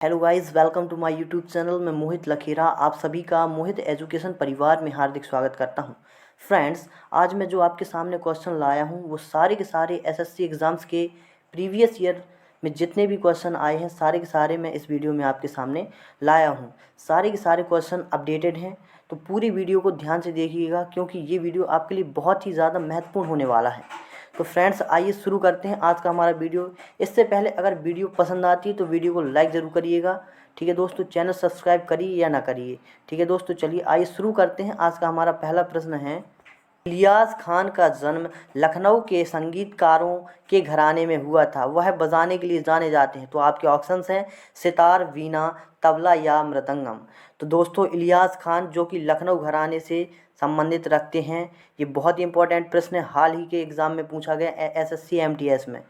Hello guys, welcome to my YouTube channel. मैं मोहित लखेरा आप सभी का मोहित एजुकेशन परिवार में हार्दिक स्वागत करता हूं। फ्रेंड्स, आज मैं जो आपके सामने क्वेश्चन लाया हूं वो सारे के सारे एसएससी एग्ज़ाम्स के प्रीवियस ईयर में जितने भी क्वेश्चन आए हैं सारे के सारे मैं इस वीडियो में आपके सामने लाया हूं। सारे के सारे क्वेश्चन अपडेटेड हैं, तो पूरी वीडियो को ध्यान से देखिएगा क्योंकि ये वीडियो आपके लिए बहुत ही ज़्यादा महत्वपूर्ण होने वाला है। तो फ्रेंड्स, आइए शुरू करते हैं आज का हमारा वीडियो। इससे पहले अगर वीडियो पसंद आती है तो वीडियो को लाइक ज़रूर करिएगा। ठीक है दोस्तों, चैनल सब्सक्राइब करिए या ना करिए। ठीक है दोस्तों, चलिए आइए शुरू करते हैं। आज का हमारा पहला प्रश्न है, इलियास खान का जन्म लखनऊ के संगीतकारों के घराने में हुआ था। वह बजाने के लिए जाने जाते हैं। तो आपके ऑप्शंस हैं सितार, वीणा, तबला या मृदंगम। तो दोस्तों, इलियास खान जो कि लखनऊ घराने से संबंधित रखते हैं, ये बहुत ही इंपॉर्टेंट प्रश्न है, हाल ही के एग्ज़ाम में पूछा गया एसएससी एमटीएस में।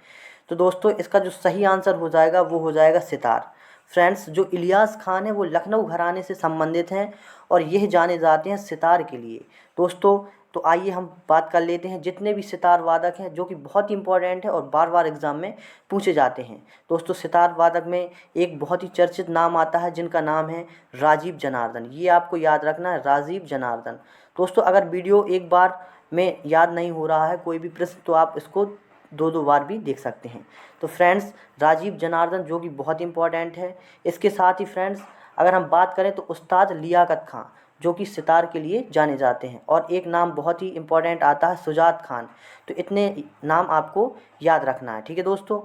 तो दोस्तों, इसका जो सही आंसर हो जाएगा वो हो जाएगा सितार। फ्रेंड्स, जो इलियास खान है वो लखनऊ घराने से संबंधित हैं और यह जाने जाते हैं सितार के लिए। दोस्तों, तो आइए हम बात कर लेते हैं जितने भी सितार वादक हैं जो कि बहुत ही इंपॉर्टेंट है और बार बार एग्ज़ाम में पूछे जाते हैं। दोस्तों, सितार वादक में एक बहुत ही चर्चित नाम आता है जिनका नाम है राजीव जनार्दन। ये आपको याद रखना है, राजीव जनार्दन। दोस्तों, अगर वीडियो एक बार में याद नहीं हो रहा है कोई भी प्रश्न तो आप इसको दो दो बार भी देख सकते हैं। तो फ्रेंड्स, राजीव जनार्दन जो कि बहुत इंपॉर्टेंट है। इसके साथ ही फ्रेंड्स, अगर हम बात करें तो उस्ताद लियाकत खां जो कि सितार के लिए जाने जाते हैं, और एक नाम बहुत ही इंपॉर्टेंट आता है सुजात खान। तो इतने नाम आपको याद रखना है। ठीक है दोस्तों,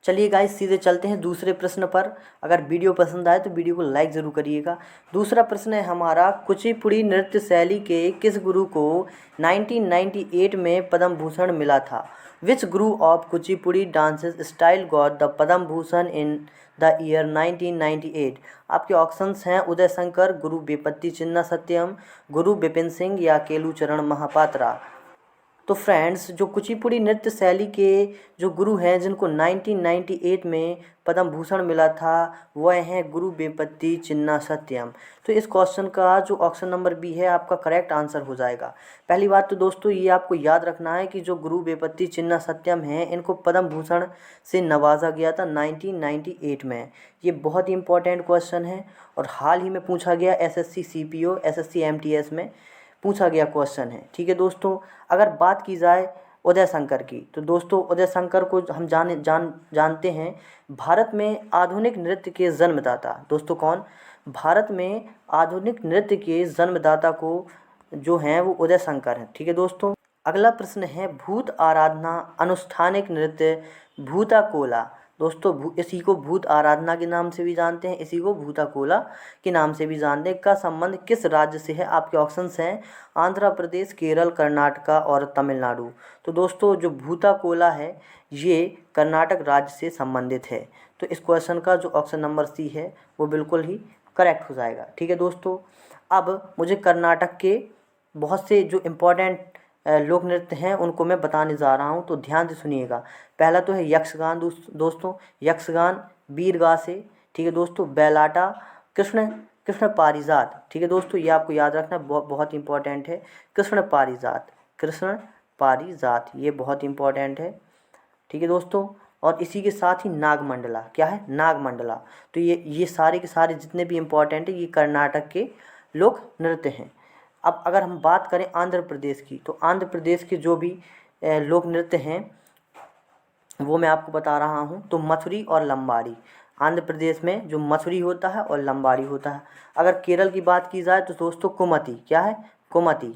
चलिए गाइस, सीधे चलते हैं दूसरे प्रश्न पर। अगर वीडियो पसंद आए तो वीडियो को लाइक ज़रूर करिएगा। दूसरा प्रश्न है हमारा, कुचिपुड़ी नृत्य शैली के किस गुरु को 1998 में पद्म भूषण मिला था? विच गुरु of Kuchipudi dances style got the Padma Bhushan in the year 1998? आपके ऑप्शंस हैं उदय शंकर, गुरु बेपत्ति चिन्ना सत्यम, गुरु बिपिन सिंह या केलुचरण महापात्रा। तो फ्रेंड्स, जो कुचिपुड़ी नृत्य शैली के जो गुरु हैं जिनको 1998 में पद्म भूषण मिला था वह हैं गुरु बेपत्ति चिन्ना सत्यम। तो इस क्वेश्चन का जो ऑप्शन नंबर बी है आपका करेक्ट आंसर हो जाएगा। पहली बात तो दोस्तों ये आपको याद रखना है कि जो गुरु बेपत्ति चिन्ना सत्यम हैं इनको पद्म भूषण से नवाजा गया था 1998 में। ये बहुत ही इंपॉर्टेंट क्वेश्चन है और हाल ही में पूछा गया एसएससी सीपीओ एसएससी एमटीएस में पूछा गया क्वेश्चन है। ठीक है दोस्तों, अगर बात की जाए उदय शंकर की तो दोस्तों उदय शंकर को हम जानते हैं भारत में आधुनिक नृत्य के जन्मदाता। दोस्तों कौन? भारत में आधुनिक नृत्य के जन्मदाता को जो हैं वो उदय शंकर हैं। ठीक है दोस्तों, अगला प्रश्न है, भूत आराधना अनुष्ठानिक नृत्य भूता कोला। दोस्तों, इसी को भूत आराधना के नाम से भी जानते हैं, इसी को भूता कोला के नाम से भी जानते हैं, का संबंध किस राज्य से है? आपके ऑप्शंस हैं आंध्र प्रदेश, केरल, कर्नाटका और तमिलनाडु। तो दोस्तों, जो भूता कोला है ये कर्नाटक राज्य से संबंधित है। तो इस क्वेश्चन का जो ऑप्शन नंबर सी है वो बिल्कुल ही करेक्ट हो जाएगा। ठीक है दोस्तों, अब मुझे कर्नाटक के बहुत से जो इम्पोर्टेंट लोक नृत्य हैं उनको मैं बताने जा रहा हूं, तो ध्यान से सुनिएगा। पहला तो है यक्षगान। दोस्तों, यक्षगान वीरगा से। ठीक है दोस्तों, बैलाटा, कृष्ण कृष्ण पारिजात। ठीक है दोस्तों, ये आपको याद रखना बहुत इंपॉर्टेंट है। कृष्ण पारिजात, कृष्ण पारिजात, ये बहुत इंपॉर्टेंट है। ठीक है दोस्तों, और इसी के साथ ही नागमंडला। क्या है? नागमंडला। तो ये सारे के सारे जितने भी इम्पोर्टेंट है ये कर्नाटक के लोक नृत्य हैं। अब अगर हम बात करें आंध्र प्रदेश की तो आंध्र प्रदेश के जो भी लोक नृत्य हैं वो मैं आपको बता रहा हूँ। तो मथुरी और लंबाड़ी, आंध्र प्रदेश में जो मथुरी होता है और लंबाड़ी होता है। अगर केरल की बात की जाए तो दोस्तों कुमति। क्या है? कुमति।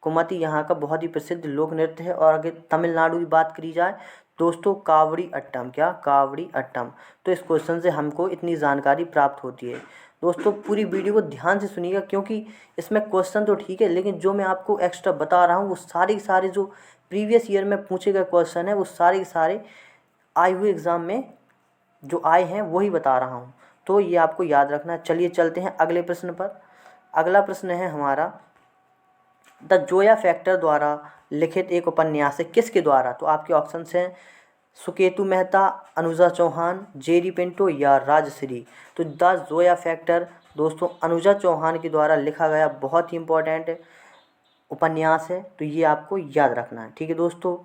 कुमति यहाँ का बहुत ही प्रसिद्ध लोक नृत्य है। और अगर तमिलनाडु की बात करी जाए दोस्तों कावड़ी अट्टम। क्या? कावड़ी अट्टम। तो इस क्वेश्चन से हमको इतनी जानकारी प्राप्त होती है। दोस्तों, पूरी वीडियो को ध्यान से सुनिएगा क्योंकि इसमें क्वेश्चन तो ठीक है लेकिन जो मैं आपको एक्स्ट्रा बता रहा हूँ वो सारे के सारे जो प्रीवियस ईयर में पूछे गए क्वेश्चन है वो सारे के सारे आए हुए एग्ज़ाम में जो आए हैं वही बता रहा हूँ, तो ये आपको याद रखना। चलिए चलते हैं अगले प्रश्न पर। अगला प्रश्न है हमारा, द जोया फैक्टर द्वारा लिखित एक उपन्यास है किसके द्वारा? तो आपके ऑप्शंस हैं सुकेतु मेहता, अनुजा चौहान, जेरी पिंटो या राजश्री। तो द जोया फैक्टर दोस्तों अनुजा चौहान के द्वारा लिखा गया बहुत ही इंपॉर्टेंट उपन्यास है, तो ये आपको याद रखना है। ठीक है दोस्तों,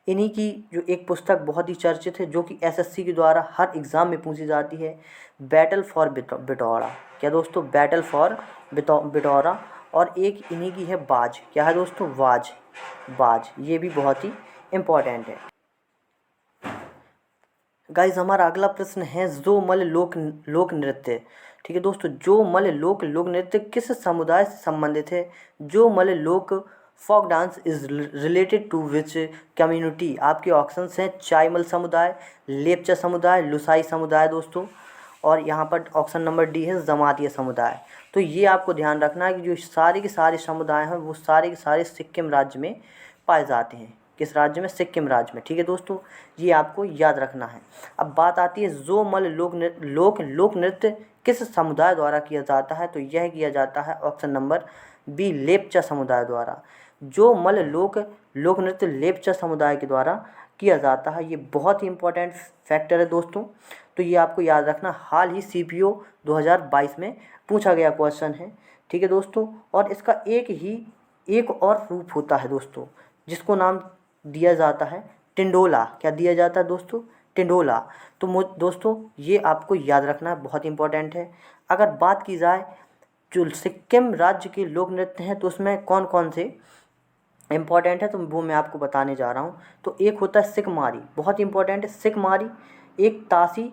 इन्हीं की जो एक पुस्तक बहुत ही चर्चित है, जो कि एसएससी के द्वारा हर एग्ज़ाम में पूछी जाती है, बैटल फॉर बिटौरा। क्या दोस्तों? Battle for Bitaura. और एक इन्हीं की है बाज। क्या है दोस्तों? बाज। बाज, ये भी बहुत ही इम्पोर्टेंट है। गाइज हमारा अगला प्रश्न है जो मल लोक नृत्य। ठीक है दोस्तों, जो मल लोक नृत्य किस समुदाय से संबंधित है? जो मल लोक folk dance is related to which community? आपके ऑप्शंस हैं चाईमल समुदाय, लेपचा समुदाय, लुसाई समुदाय दोस्तों, और यहाँ पर ऑप्शन नंबर डी है जमातिया समुदाय। तो ये आपको ध्यान रखना है कि जो सारे के सारे समुदाय हैं वो सारे के सारे सिक्किम राज्य में पाए जाते हैं। किस राज्य में? सिक्किम राज्य में। ठीक है दोस्तों, ये आपको याद रखना है। अब बात आती है जो मल लोक नृत्य किस समुदाय द्वारा किया जाता है? तो यह किया जाता है ऑप्शन नंबर बी, लेपचा समुदाय द्वारा। जो मल लोक नृत्य लेपचा समुदाय के द्वारा किया जाता है। ये बहुत ही इंपॉर्टेंट फैक्टर है दोस्तों, तो ये आपको याद रखना। हाल ही सीपीओ 2022 में पूछा गया क्वेश्चन है। ठीक है दोस्तों, और इसका एक और रूप होता है दोस्तों, जिसको नाम दिया जाता है टिंडोला। क्या दिया जाता है दोस्तों? टिंडोला। तो दोस्तों ये आपको याद रखना बहुत इंपॉर्टेंट है। अगर बात की जाए जो सिक्किम राज्य के लोक नृत्य हैं, तो उसमें कौन कौन से इम्पॉर्टेंट है, तो वो मैं आपको बताने जा रहा हूँ। तो एक होता है सिकमारी, बहुत इंपॉर्टेंट है सिकमारी। एक तासी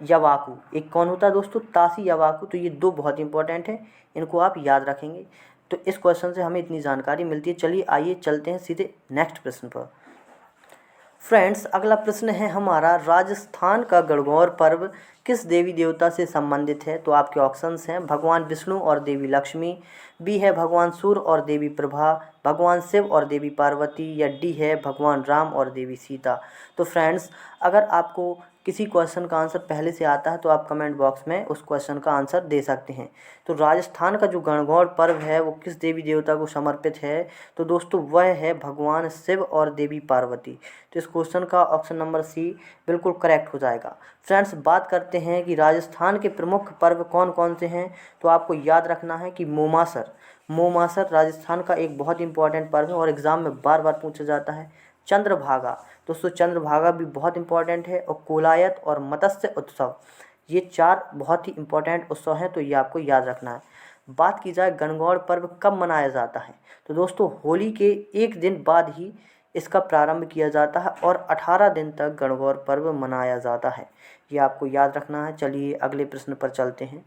यवाकू, एक कौन होता है दोस्तों? तासी यवाकू। तो ये दो बहुत इंपॉर्टेंट है, इनको आप याद रखेंगे। तो इस क्वेश्चन से हमें इतनी जानकारी मिलती है। चलिए आइए चलते हैं सीधे नेक्स्ट प्रश्न पर। फ्रेंड्स अगला प्रश्न है हमारा, राजस्थान का गणगौर पर्व किस देवी देवता से संबंधित है? तो आपके ऑप्शंस हैं भगवान विष्णु और देवी लक्ष्मी, बी है भगवान सूर्य और देवी प्रभा, भगवान शिव और देवी पार्वती, या डी है भगवान राम और देवी सीता। तो फ्रेंड्स अगर आपको किसी क्वेश्चन का आंसर पहले से आता है तो आप कमेंट बॉक्स में उस क्वेश्चन का आंसर दे सकते हैं। तो राजस्थान का जो गणगौर पर्व है वो किस देवी देवता को समर्पित है? तो दोस्तों वह है भगवान शिव और देवी पार्वती। तो इस क्वेश्चन का ऑप्शन नंबर सी बिल्कुल करेक्ट हो जाएगा। फ्रेंड्स बात करते हैं कि राजस्थान के प्रमुख पर्व कौन कौन से हैं, तो आपको याद रखना है कि मोमासर राजस्थान का एक बहुत इंपॉर्टेंट पर्व है और एग्ज़ाम में बार बार पूछा जाता है। चंद्रभागा, दोस्तों चंद्रभागा भी बहुत इंपॉर्टेंट है। और कोलायत और मत्स्य उत्सव, ये चार बहुत ही इंपॉर्टेंट उत्सव हैं, तो ये आपको याद रखना है। बात की जाए गणगौर पर्व कब मनाया जाता है, तो दोस्तों होली के एक दिन बाद ही इसका प्रारंभ किया जाता है और 18 दिन तक गणगौर पर्व मनाया जाता है। ये आपको याद रखना है। चलिए अगले प्रश्न पर चलते हैं।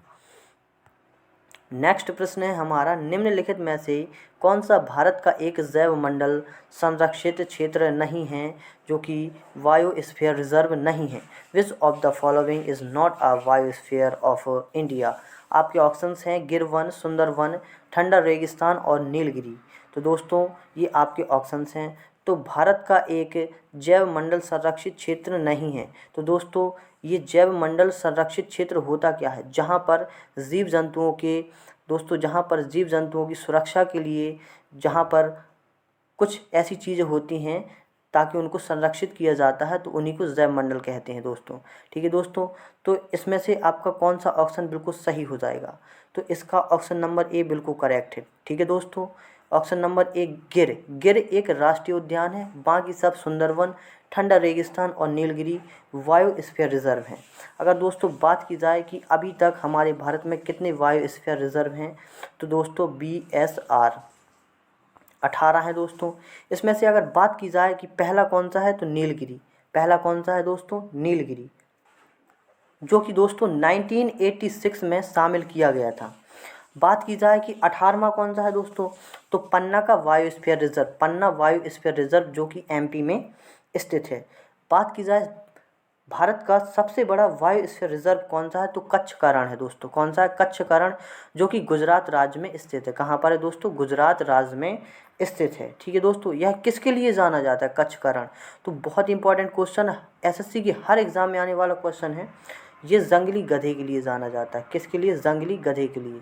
नेक्स्ट प्रश्न है हमारा, निम्नलिखित में से कौन सा भारत का एक जैव मंडल संरक्षित क्षेत्र नहीं है, जो कि बायोस्फीयर रिजर्व नहीं है? Which of the following is not a biosphere of India? आपके ऑप्शंस हैं गिर वन, सुंदरवन, ठंडा रेगिस्तान और नीलगिरी। तो दोस्तों ये आपके ऑप्शंस हैं। तो भारत का एक जैव मंडल संरक्षित क्षेत्र नहीं है। तो दोस्तों ये जैव मंडल संरक्षित क्षेत्र होता क्या है? जहाँ पर जीव जंतुओं की सुरक्षा के लिए जहाँ पर कुछ ऐसी चीज़ें होती हैं ताकि उनको संरक्षित किया जाता है, तो उन्हीं को जैव मंडल कहते हैं दोस्तों। ठीक है दोस्तों, तो इसमें से आपका कौन सा ऑप्शन बिल्कुल सही हो जाएगा? तो इसका ऑप्शन नंबर ए बिल्कुल करेक्ट है। ठीक है दोस्तों, ऑप्शन नंबर ए गिर एक राष्ट्रीय उद्यान है, बाकी सब सुंदरवन, ठंडा रेगिस्तान और नीलगिरी बायोस्फीयर रिजर्व हैं। अगर दोस्तों बात की जाए कि अभी तक हमारे भारत में कितने बायोस्फीयर रिजर्व हैं, तो दोस्तों BSR 18 है दोस्तों। इसमें से अगर बात की जाए कि पहला कौन सा है, तो नीलगिरी। पहला कौन सा है दोस्तों? नीलगिरी, जो कि दोस्तों 1986 में शामिल किया गया था। बात की जाए कि 18वां कौन सा है दोस्तों, तो पन्ना का बायोस्फीयर रिजर्व, पन्ना बायोस्फीयर रिजर्व जो कि MP में स्थित है। बात की जाए भारत का सबसे बड़ा बायोस्फीयर रिजर्व कौन सा है, तो कच्छ का रण है दोस्तों। कौन सा है? कच्छ का रण, जो कि गुजरात राज्य में स्थित है। कहाँ पर है दोस्तों? गुजरात राज्य में स्थित है। ठीक है दोस्तों, यह किसके लिए जाना जाता है कच्छ का रण? तो बहुत इंपॉर्टेंट क्वेश्चन है, SSC के हर एग्जाम में आने वाला क्वेश्चन है। ये जंगली गधे के लिए जाना जाता है। किसके लिए? जंगली गधे के लिए।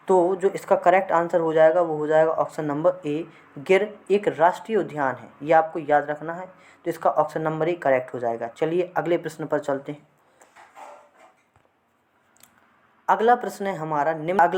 तो जो इसका करेक्ट आंसर हो जाएगा वो हो जाएगा ऑप्शन नंबर ए, गिर एक राष्ट्रीय उद्यान है। ये आपको याद रखना है। तो इसका ऑप्शन नंबर ए करेक्ट हो जाएगा। चलिए अगले प्रश्न पर चलते हैं। अगला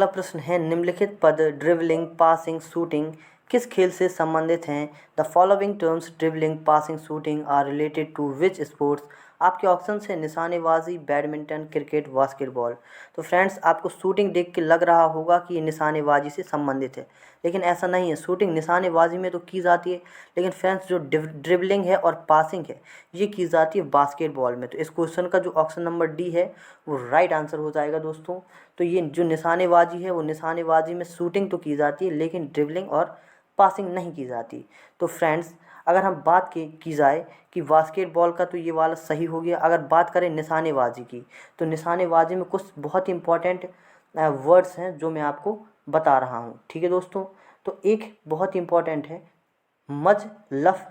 प्रश्न है निम्नलिखित पद ड्रिबलिंग, पासिंग, शूटिंग किस खेल से संबंधित हैं? The following terms dribbling, passing, shooting are related to which sports? आपके ऑप्शन है निशानेबाजी, बैडमिंटन, क्रिकेट, बास्केटबॉल। तो फ्रेंड्स, आपको शूटिंग देख के लग रहा होगा कि ये निशानेबाजी से संबंधित है, लेकिन ऐसा नहीं है। शूटिंग निशानेबाजी में तो की जाती है, लेकिन फ्रेंड्स जो ड्रिबलिंग है और पासिंग है ये की जाती है बास्केटबॉल में। तो इस क्वेश्चन का जो ऑप्शन नंबर डी है वो राइट आंसर हो जाएगा दोस्तों। तो ये जो निशानेबाजी है वो निशानेबाजी में शूटिंग तो की जाती है, लेकिन ड्रिबलिंग और पासिंग नहीं की जाती। तो फ्रेंड्स, अगर हम बात की जाए कि बास्केटबॉल का, तो ये वाला सही हो गया। अगर बात करें निशानेबाजी की, तो निशानेबाजी में कुछ बहुत ही इंपॉर्टेंट वर्ड्स हैं जो मैं आपको बता रहा हूँ, ठीक है दोस्तों। तो एक बहुत ही इंपॉर्टेंट है मज लफ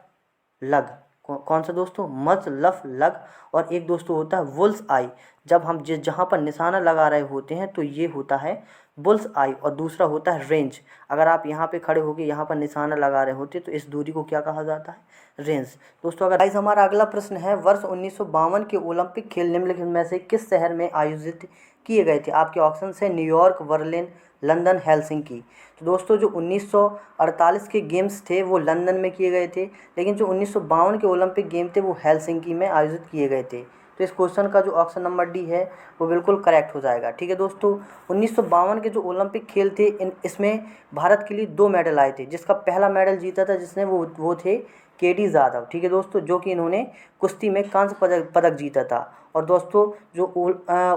लग। कौन सा दोस्तों? मज लफ लग। और एक दोस्तों होता है वुल्स आई। जब हम जहाँ पर निशाना लगा रहे होते हैं तो ये होता है बुल्स आई। और दूसरा होता है रेंज। अगर आप यहाँ पे खड़े होकर यहाँ पर निशाना लगा रहे होते तो इस दूरी को क्या कहा जाता है? रेंज। दोस्तों, अगर गाइस हमारा अगला प्रश्न है, वर्ष 1952 के ओलंपिक खेल निम्नलिखित में से किस शहर में आयोजित किए गए थे? आपके ऑप्शन है न्यूयॉर्क, बर्लिन, लंदन, हेलसिंकी। तो दोस्तों, जो 1948 के गेम्स थे वो लंदन में किए गए थे, लेकिन जो 1952 के ओलंपिक गेम थे वो हेलसिंकी में आयोजित किए गए थे। तो इस क्वेश्चन का जो ऑप्शन नंबर डी है वो बिल्कुल करेक्ट हो जाएगा, ठीक है दोस्तों। 1952 के जो ओलंपिक खेल थे इसमें भारत के लिए 2 मेडल आए थे। जिसका पहला मेडल जीता था जिसने वो थे केडी जाधव, ठीक है दोस्तों, जो कि इन्होंने कुश्ती में कांस्य पदक जीता था। और दोस्तों, जो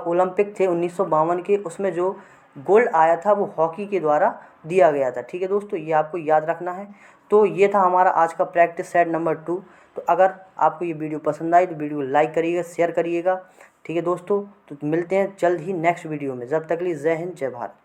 ओलंपिक थे 1952 के, उसमें जो गोल्ड आया था वो हॉकी के द्वारा दिया गया था, ठीक है दोस्तों, ये आपको याद रखना है। तो ये था हमारा आज का प्रैक्टिस सेट नंबर 2। तो अगर आपको ये वीडियो पसंद आई तो वीडियो को लाइक करिएगा, शेयर करिएगा, ठीक है दोस्तों। तो मिलते हैं जल्द ही नेक्स्ट वीडियो में। जब तक के लिए जय हिंद, जय भारत।